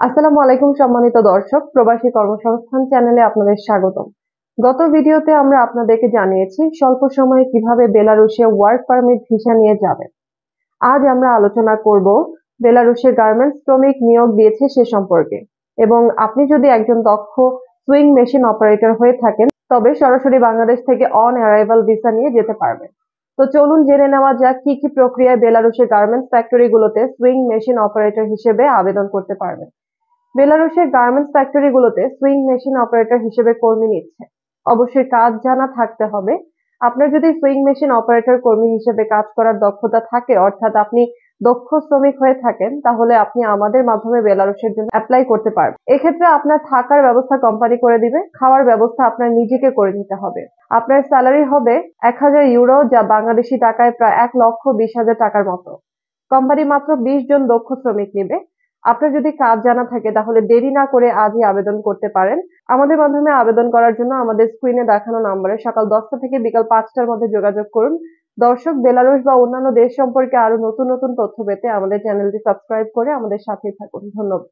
আসসালামু আলাইকুম সম্মানিত দর্শক, প্রবাসী কর্মসংস্থান চ্যানেলে আপনাদের স্বাগতম। গত ভিডিওতে আমরা আপনাদেরকে জানিয়েছি স্বল্প সময়ে কিভাবে বেলারুশে ওয়ার্ক পারমিট ভিসা নিয়ে যাবেন। আজ আমরা আলোচনা করব বেলারুশে গার্মেন্টস শ্রমিক নিয়োগ দিয়েছে সে সম্পর্কে, এবং আপনি যদি একজন দক্ষ সুইং মেশিন অপারেটর হয়ে থাকেন তবে সরাসরি বাংলাদেশ থেকে অন অ্যারাইভাল ভিসা নিয়ে যেতে পারবেন। তো চলুন জেনে নেওয়া যাক কি কি প্রক্রিয়ায় বেলারুশের গার্মেন্টস ফ্যাক্টরিগুলোতে সুইং মেশিন অপারেটর হিসেবে আবেদন করতে পারবেন। বেলারুশের গার্মেন্টস ফ্যাক্টরিগুলোতে সুইং মেশিন অপারেটর হিসেবে কর্মী নিচ্ছে। অবশ্যই কাজ জানা থাকতে হবে। আপনার যদি সুইং মেশিন অপারেটর কর্মী হিসেবে কাজ করার দক্ষতা থাকে, অর্থাৎ আপনি দক্ষ শ্রমিক হয়ে থাকেন, তাহলে আপনি আমাদের মাধ্যমে বেলারুশের জন্য অ্যাপ্লাই করতে পারবেন। এক্ষেত্রে আপনার থাকার ব্যবস্থা কোম্পানি করে দিবে, খাওয়ার ব্যবস্থা আপনার নিজেকে করে নিতে হবে। আপনার স্যালারি হবে 1000 ইউরো, যা বাংলাদেশি টাকায় প্রায় 1,20,000 টাকার মতো। কোম্পানি মাত্র 20 জন দক্ষ শ্রমিক নিবে। আপনার যদি কাজ জানা থাকে তাহলে দেরি না করে আজই আবেদন করতে পারেন। আমাদের মাধ্যমে আবেদন করার জন্য আমাদের স্ক্রিনে দেখানো নম্বরে সকাল 10টা থেকে বিকাল 5টার মধ্যে যোগাযোগ করুন। দর্শক, বেলারুশ বা অন্যান্য দেশ সম্পর্কে আরো নতুন নতুন তথ্য পেতে আমাদের চ্যানেলটি সাবস্ক্রাইব করে আমাদের সাথেই থাকুন। ধন্যবাদ।